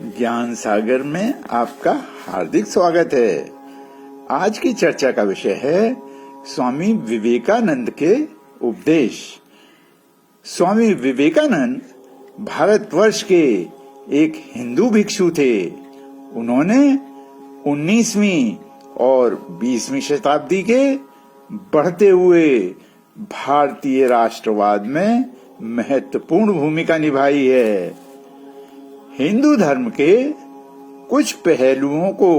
ज्ञान सागर में आपका हार्दिक स्वागत है। आज की चर्चा का विषय है स्वामी विवेकानंद के उपदेश। स्वामी विवेकानंद भारतवर्ष के एक हिंदू भिक्षु थे। उन्होंने 19वीं और 20वीं शताब्दी के बढ़ते हुए भारतीय राष्ट्रवाद में महत्वपूर्ण भूमिका निभाई है। हिंदू धर्म के कुछ पहलुओं को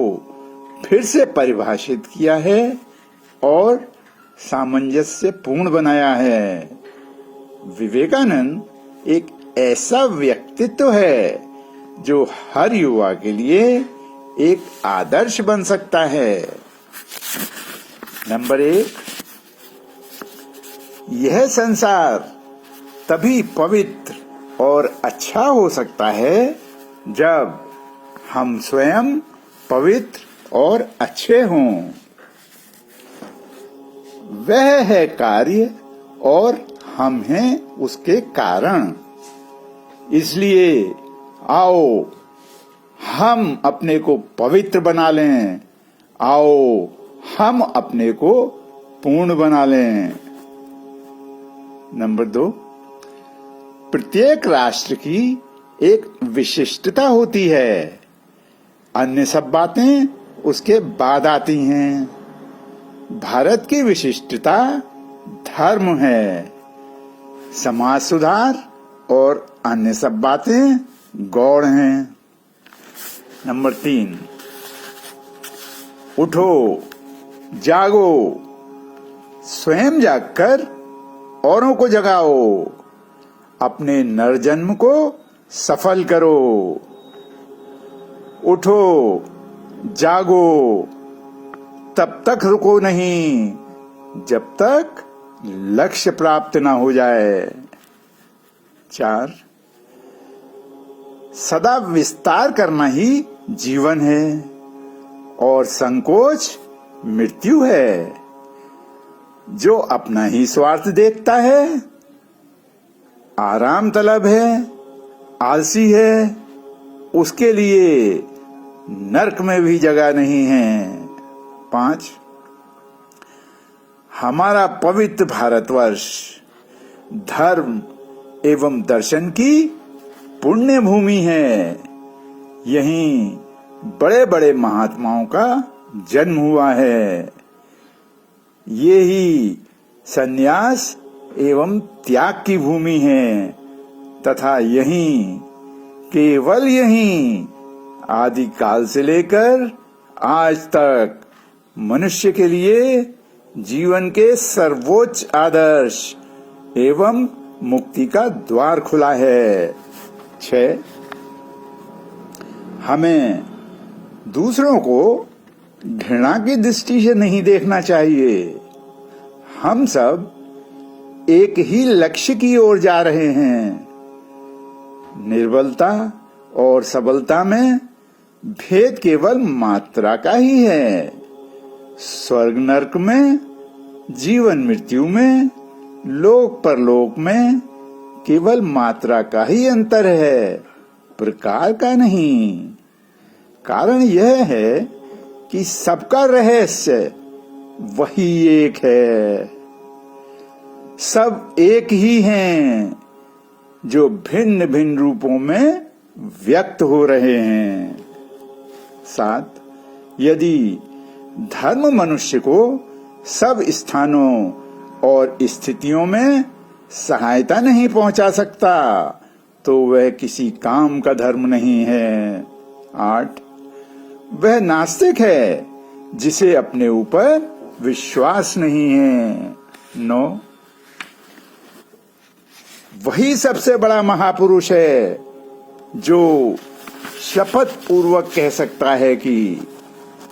फिर से परिभाषित किया है और सामंजस्यपूर्ण बनाया है। विवेकानंद एक ऐसा व्यक्तित्व है जो हर युवा के लिए एक आदर्श बन सकता है। नंबर 1, यह संसार तभी पवित्र और अच्छा हो सकता है जब हम स्वयं पवित्र और अच्छे हों। वह है कार्य और हम हैं उसके कारण। इसलिए आओ हम अपने को पवित्र बना लें, आओ हम अपने को पूर्ण बना लें। नंबर 2, प्रत्येक राष्ट्र की एक विशिष्टता होती है। अन्य सब बातें उसके बाद आती हैं। भारत की विशिष्टता धर्म है, समाज सुधार और अन्य सब बातें गौण हैं। नंबर 3, उठो, जागो, स्वयं जागकर औरों को जगाओ, अपने नरजन्म को सफल करो। उठो, जागो, तब तक रुको नहीं जब तक लक्ष्य प्राप्त न हो जाए। 4, सदा विस्तार करना ही जीवन है और संकोच मृत्यु है। जो अपना ही स्वार्थ देखता है, आराम तलब है, आलसी है, उसके लिए नरक में भी जगह नहीं है। 5, हमारा पवित्र भारतवर्ष धर्म एवं दर्शन की पुण्य भूमि है। यहीं बड़े बड़े महात्माओं का जन्म हुआ है। ये ही संन्यास एवं त्याग की भूमि है तथा यहीं, केवल यहीं आदि काल से लेकर आज तक मनुष्य के लिए जीवन के सर्वोच्च आदर्श एवं मुक्ति का द्वार खुला है। 6, हमें दूसरों को घृणा की दृष्टि से नहीं देखना चाहिए। हम सब एक ही लक्ष्य की ओर जा रहे हैं। निर्बलता और सबलता में भेद केवल मात्रा का ही है। स्वर्ग नरक में, जीवन मृत्यु में, लोक परलोक में केवल मात्रा का ही अंतर है, प्रकार का नहीं। कारण यह है कि सबका रहस्य वही एक है। सब एक ही हैं जो भिन्न भिन्न रूपों में व्यक्त हो रहे हैं। 7, यदि धर्म मनुष्य को सब स्थानों और स्थितियों में सहायता नहीं पहुंचा सकता तो वह किसी काम का धर्म नहीं है। 8, वह नास्तिक है जिसे अपने ऊपर विश्वास नहीं है। 9, वही सबसे बड़ा महापुरुष है जो शपथ पूर्वक कह सकता है कि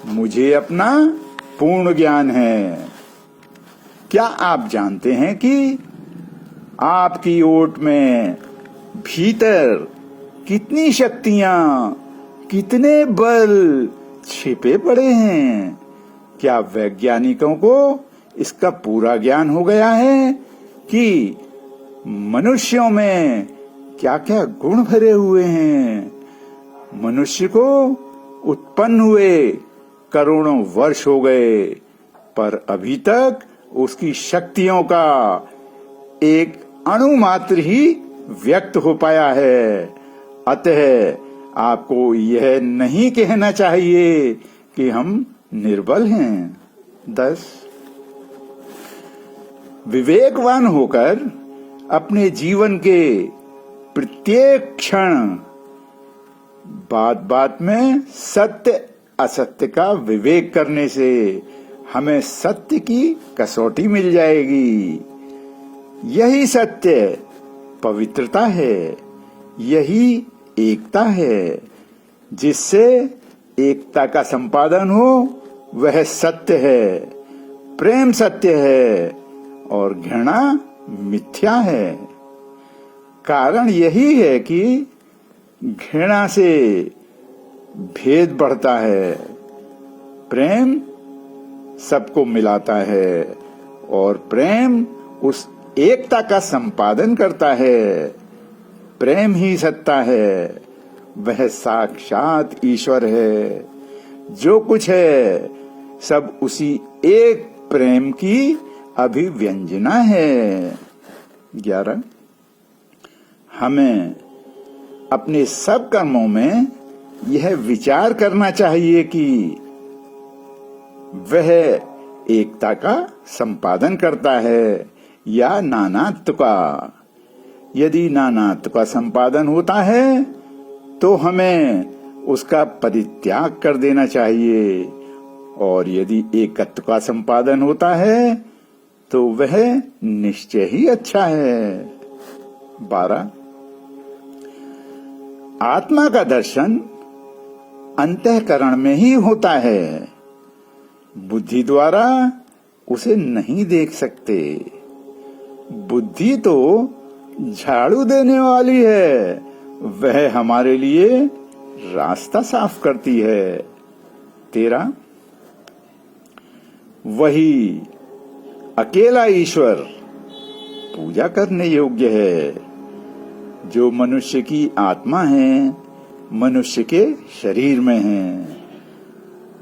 मुझे अपना पूर्ण ज्ञान है। क्या आप जानते हैं कि आपकी ओट में भीतर कितनी शक्तियां, कितने बल छिपे पड़े हैं? क्या वैज्ञानिकों को इसका पूरा ज्ञान हो गया है कि मनुष्यों में क्या क्या गुण भरे हुए हैं? मनुष्य को उत्पन्न हुए करोड़ों वर्ष हो गए, पर अभी तक उसकी शक्तियों का एक अणु मात्र ही व्यक्त हो पाया है। अतः आपको यह नहीं कहना चाहिए कि हम निर्बल हैं। 10. विवेकवान होकर अपने जीवन के प्रत्येक क्षण बात बात में सत्य असत्य का विवेक करने से हमें सत्य की कसौटी मिल जाएगी। यही सत्य पवित्रता है, यही एकता है। जिससे एकता का संपादन हो वह सत्य है। प्रेम सत्य है और घृणा मिथ्या है। कारण यही है कि घृणा से भेद बढ़ता है, प्रेम सबको मिलाता है और प्रेम उस एकता का संपादन करता है। प्रेम ही सत्ता है, वह साक्षात ईश्वर है। जो कुछ है सब उसी एक प्रेम की अभिव्यंजना है। 11. हमें अपने सब कर्मों में यह विचार करना चाहिए कि वह एकता का संपादन करता है या नानात्व का। यदि नानात्व का संपादन होता है तो हमें उसका परित्याग कर देना चाहिए, और यदि एकत्व का संपादन होता है तो वह निश्चय ही अच्छा है। 12. आत्मा का दर्शन अंतःकरण में ही होता है, बुद्धि द्वारा उसे नहीं देख सकते। बुद्धि तो झाड़ू देने वाली है, वह हमारे लिए रास्ता साफ करती है। 13. वही अकेला ईश्वर पूजा करने योग्य है। जो मनुष्य की आत्मा है, मनुष्य के शरीर में है,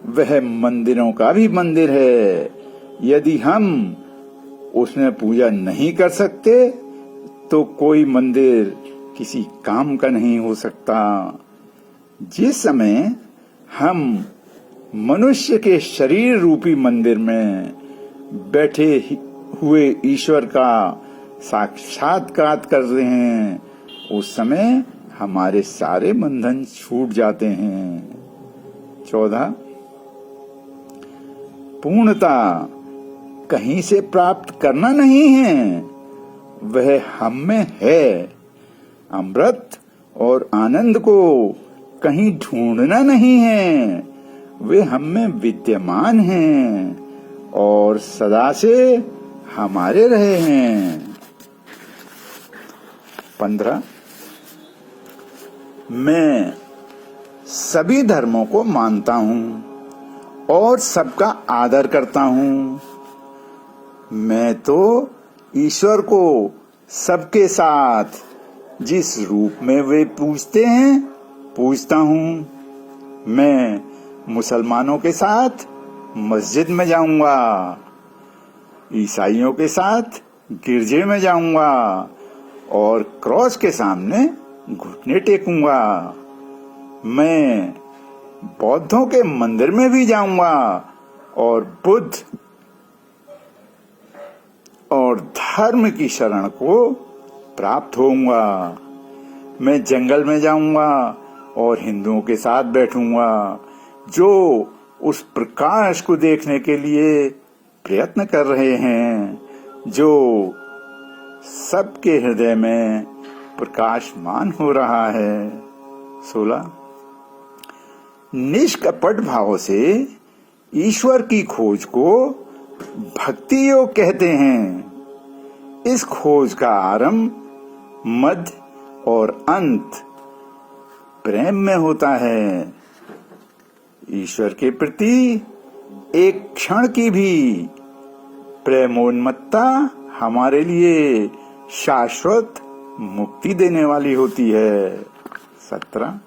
वह मंदिरों का भी मंदिर है। यदि हम उसमें पूजा नहीं कर सकते तो कोई मंदिर किसी काम का नहीं हो सकता। जिस समय हम मनुष्य के शरीर रूपी मंदिर में बैठे हुए ईश्वर का साक्षात्कार कर रहे हैं, उस समय हमारे सारे बंधन छूट जाते हैं। 14. पूर्णता कहीं से प्राप्त करना नहीं है, वह हम में है। अमृत और आनंद को कहीं ढूंढना नहीं है, वे हम में विद्यमान हैं और सदा से हमारे रहे हैं। 15. मैं सभी धर्मों को मानता हूं और सबका आदर करता हूं। मैं तो ईश्वर को सबके साथ जिस रूप में वे पूजते हैं पूजता हूं। मैं मुसलमानों के साथ मस्जिद में जाऊंगा, ईसाइयों के साथ गिरजे में जाऊंगा और क्रॉस के सामने घुटने टेकूंगा। मैं बौद्धों के मंदिर में भी जाऊंगा और बुद्ध और धर्म की शरण को प्राप्त होऊंगा। मैं जंगल में जाऊंगा और हिंदुओं के साथ बैठूंगा जो उस प्रकाश को देखने के लिए प्रयत्न कर रहे हैं जो सबके हृदय में प्रकाशमान हो रहा है। 16. निष्कपट भाव से ईश्वर की खोज को भक्ति योग कहते हैं। इस खोज का आरंभ, मध्य और अंत प्रेम में होता है। ईश्वर के प्रति एक क्षण की भी प्रेमोन्मत्ता हमारे लिए शाश्वत मुक्ति देने वाली होती है। 17.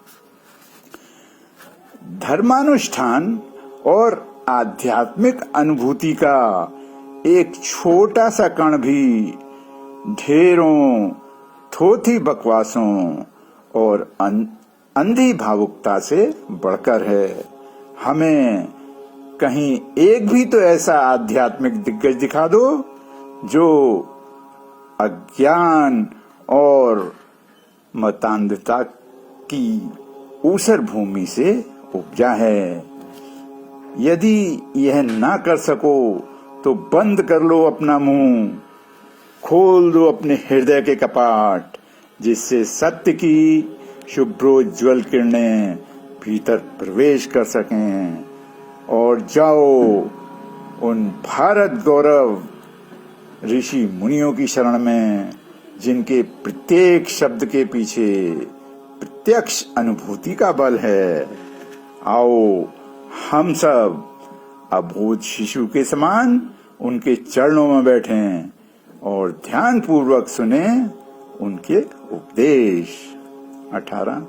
धर्मानुष्ठान और आध्यात्मिक अनुभूति का एक छोटा सा कण भी ढेरों थोथी बकवासों और अंधी भावुकता से बढ़कर है। हमें कहीं एक भी तो ऐसा आध्यात्मिक दिग्गज दिखा दो जो अज्ञान और मतान्धता की ऊसर भूमि से उपजा है। यदि यह ना कर सको तो बंद कर लो अपना मुंह, खोल दो अपने हृदय के कपाट, जिससे सत्य की शुभ्रोज्वल किरणें भीतर प्रवेश कर सकें, और जाओ उन भारत गौरव ऋषि मुनियों की शरण में, जिनके प्रत्येक शब्द के पीछे प्रत्यक्ष अनुभूति का बल है। आओ हम सब अबोध शिशु के समान उनके चरणों में बैठें और ध्यान पूर्वक सुने उनके उपदेश। 18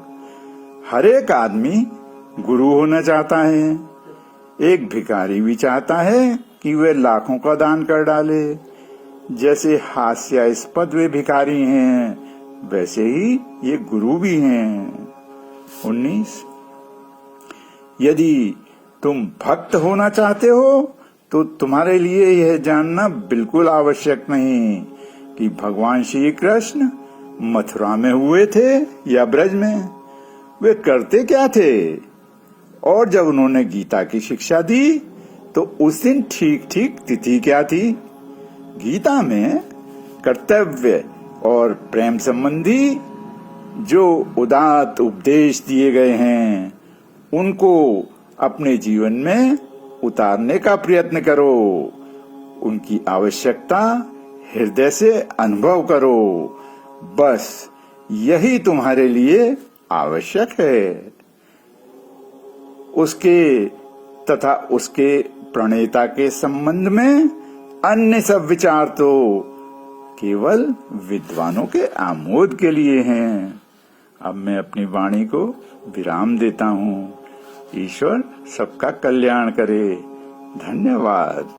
हर एक आदमी गुरु होना चाहता है। एक भिखारी भी चाहता है कि वे लाखों का दान कर डाले। जैसे हास्यास्पद वे भिखारी हैं, वैसे ही ये गुरु भी हैं। 19 यदि तुम भक्त होना चाहते हो तो तुम्हारे लिए यह जानना बिल्कुल आवश्यक नहीं कि भगवान श्री कृष्ण मथुरा में हुए थे या ब्रज में। वे करते क्या थे, और जब उन्होंने गीता की शिक्षा दी तो उस दिन ठीक ठीक तिथि क्या थी। गीता में कर्तव्य और प्रेम संबंधी जो उदात्त उपदेश दिए गए हैं, उनको अपने जीवन में उतारने का प्रयत्न करो। उनकी आवश्यकता हृदय से अनुभव करो। बस यही तुम्हारे लिए आवश्यक है। उसके तथा उसके प्रणेता के संबंध में अन्य सब विचार तो केवल विद्वानों के आमोद के लिए हैं। अब मैं अपनी वाणी को विराम देता हूँ। ईश्वर सबका कल्याण करे। धन्यवाद।